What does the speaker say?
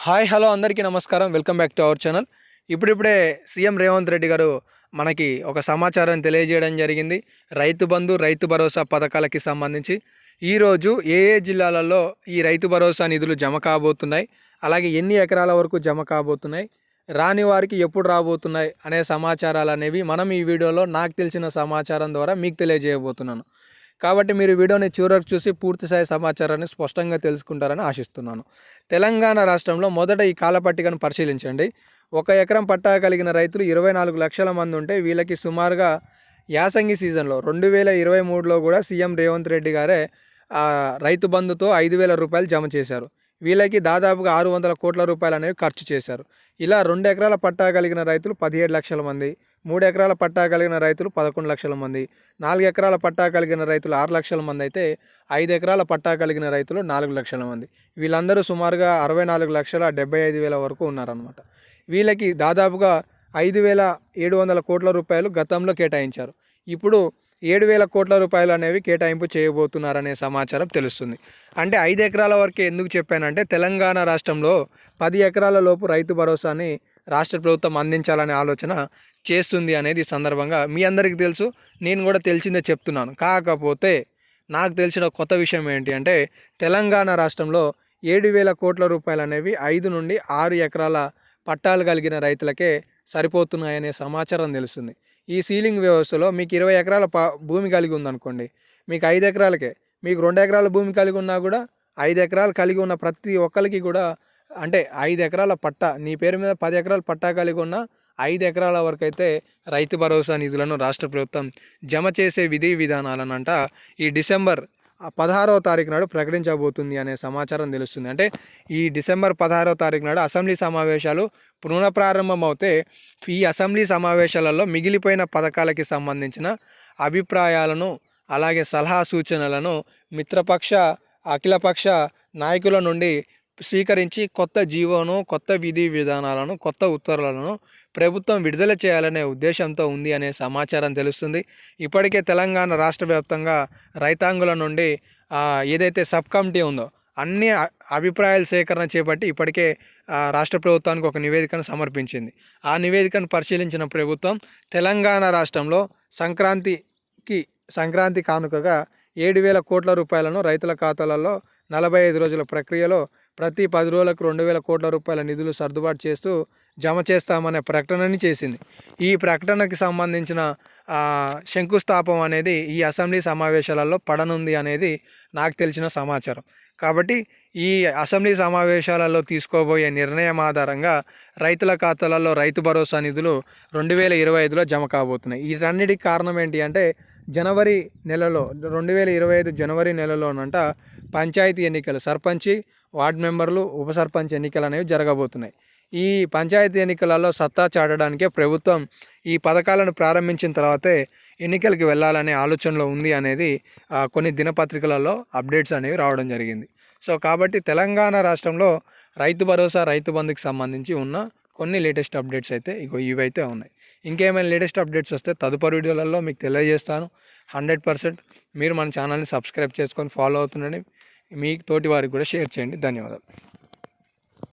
Hi hello అందరికీ నమస్కారం. Welcome back to our channel. ఇప్పుడిప్పుడే సీఎం రేవంత్ రెడ్డి గారు మనకి ఒక సమాచారం తెలియజేయడం జరిగింది. రైతు బంధు, రైతు భరోసా పథకాలకి సంబంధించి ఈరోజు ఏ ఏ జిల్లాలలో ఈ రైతు భరోసా నిధులు జమ కాబోతున్నాయి, అలాగే ఎన్ని ఎకరాల వరకు జమ కాబోతున్నాయి, రాని వారికి ఎప్పుడు రాబోతున్నాయి అనే సమాచారాలు అనేవి మనం ఈ వీడియోలో నాకు తెలిసిన సమాచారం ద్వారా మీకు తెలియజేయబోతున్నాను. కాబట్టి మీరు వీడియోని చివరకు చూసి పూర్తిస్థాయి సమాచారాన్ని స్పష్టంగా తెలుసుకుంటారని ఆశిస్తున్నాను. తెలంగాణ రాష్ట్రంలో మొదట ఈ కాలపట్టికను పరిశీలించండి. 1 ఎకరం పట్టా కలిగిన రైతులు 24 లక్షల మంది ఉంటే వీళ్ళకి సుమారుగా యాసంగి సీజన్లో 2023లో కూడా సీఎం రేవంత్ రెడ్డి గారే రైతు బంధుతో 5,000 రూపాయలు జమ చేశారు. వీళ్ళకి దాదాపుగా 600 కోట్ల రూపాయలు అనేవి ఖర్చు చేశారు. ఇలా 2 ఎకరాల పట్టా కలిగిన రైతులు 17 లక్షల మంది, 3 ఎకరాల పట్టా కలిగిన రైతులు 11 లక్షల మంది, 4 ఎకరాల పట్టా కలిగిన రైతులు 6 లక్షల మంది అయితే 5 ఎకరాల పట్టా కలిగిన రైతులు 4 లక్షల మంది. వీళ్ళందరూ సుమారుగా 64,75,000 వరకు ఉన్నారన్నమాట. వీళ్ళకి దాదాపుగా 5,700 కోట్ల రూపాయలు గతంలో కేటాయించారు. ఇప్పుడు 7,000 కోట్ల రూపాయలు అనేవి కేటాయింపు చేయబోతున్నారనే సమాచారం తెలుస్తుంది. అంటే 5 ఎకరాల వరకే ఎందుకు చెప్పానంటే తెలంగాణ రాష్ట్రంలో 10 ఎకరాల లోపు రైతు భరోసాని రాష్ట్ర ప్రభుత్వం అందించాలనే ఆలోచన చేస్తుంది అనేది సందర్భంగా మీ అందరికీ తెలుసు, నేను కూడా తెలిసిందే చెప్తున్నాను. కాకపోతే నాకు తెలిసిన కొత్త విషయం ఏంటి అంటే తెలంగాణ రాష్ట్రంలో 7,000 కోట్ల రూపాయలు అనేవి 5 నుండి 6 ఎకరాల పట్టాలు కలిగిన రైతులకే సరిపోతున్నాయనే సమాచారం తెలుస్తుంది. ఈ సీలింగ్ వ్యవస్థలో మీకు 20 ఎకరాల భూమి కలిగి ఉందనుకోండి, మీకు 5 ఎకరాలకే, మీకు 2 ఎకరాల భూమి కలిగి ఉన్నా కూడా 5 ఎకరాలు కలిగి ఉన్న ప్రతి ఒక్కరికి కూడా అంటే 5 ఎకరాల పట్టా నీ పేరు మీద 10 ఎకరాల పట్టా కలిగి ఉన్న 5 ఎకరాల వరకు అయితే రైతు భరోసా నిధులను రాష్ట్ర ప్రభుత్వం జమ చేసే విధి విధానాలనంట ఈ డిసెంబర్ 16వ తారీఖు నాడు ప్రకటించబోతుంది అనే సమాచారం తెలుస్తుంది. అంటే ఈ డిసెంబర్ 16వ తారీఖు నాడు అసెంబ్లీ సమావేశాలు పునఃప్రారంభమవుతే ఈ అసెంబ్లీ సమావేశాలలో మిగిలిపోయిన పథకాలకి సంబంధించిన అభిప్రాయాలను అలాగే సలహా సూచనలను మిత్రపక్ష అఖిలపక్ష నాయకుల నుండి స్వీకరించి కొత్త జీవోను, కొత్త విధి విధానాలను, కొత్త ఉత్తర్వులను ప్రభుత్వం విడుదల చేయాలనే ఉద్దేశంతో ఉంది అనే సమాచారం తెలుస్తుంది. ఇప్పటికే తెలంగాణ రాష్ట్ర వ్యాప్తంగా రైతాంగుల నుండి ఏదైతే సబ్ కమిటీ ఉందో అన్ని అభిప్రాయాల సేకరణ చేపట్టి ఇప్పటికే రాష్ట్ర ప్రభుత్వానికి ఒక నివేదికను సమర్పించింది. ఆ నివేదికను పరిశీలించిన ప్రభుత్వం తెలంగాణ రాష్ట్రంలో సంక్రాంతి కానుకగా 7,000 కోట్ల రూపాయలను రైతుల ఖాతాలలో 45 రోజుల ప్రక్రియలో ప్రతి 10 రోజులకు 2,000 కోట్ల రూపాయల నిధులు సర్దుబాటు చేస్తూ జమ చేస్తామనే ప్రకటనని చేసింది. ఈ ప్రకటనకి సంబంధించిన శంకుస్థాపం అనేది ఈ అసెంబ్లీ సమావేశాలలో పడనుంది అనేది నాకు తెలిసిన సమాచారం. కాబట్టి ఈ అసెంబ్లీ సమావేశాలలో తీసుకోబోయే నిర్ణయం ఆధారంగా రైతుల ఖాతాలలో రైతు భరోసా నిధులు 2025లో జమ కాబోతున్నాయి. వీటన్నిటికి కారణం ఏంటి అంటే జనవరి నెలలో 2025 జనవరి నెలలోనంట పంచాయతీ ఎన్నికలు, సర్పంచి, వార్డు మెంబర్లు, ఉప సర్పంచ్ ఎన్నికలు అనేవి జరగబోతున్నాయి. ఈ పంచాయతీ ఎన్నికలలో సత్తా చాటడానికే ప్రభుత్వం ఈ పథకాలను ప్రారంభించిన తర్వాతే ఎన్నికలకు వెళ్ళాలనే ఆలోచనలో ఉంది అనేది కొన్ని దినపత్రికలలో అప్డేట్స్ అనేవి రావడం జరిగింది. సో కాబట్టి తెలంగాణ రాష్ట్రంలో రైతు భరోసా, రైతు బంధుకి సంబంధించి ఉన్న కొన్ని లేటెస్ట్ అప్డేట్స్ అయితే ఇవైతే ఉన్నాయి. ఇంకేమైనా లేటెస్ట్ అప్డేట్స్ వస్తే తదుపరి వీడియోలలో మీకు తెలియజేస్తాను. 100% మీరు మన ఛానల్ని సబ్స్క్రైబ్ చేసుకొని ఫాలో అవుతుండండి. మీ తోటి వారికి కూడా షేర్ చేయండి. ధన్యవాదాలు.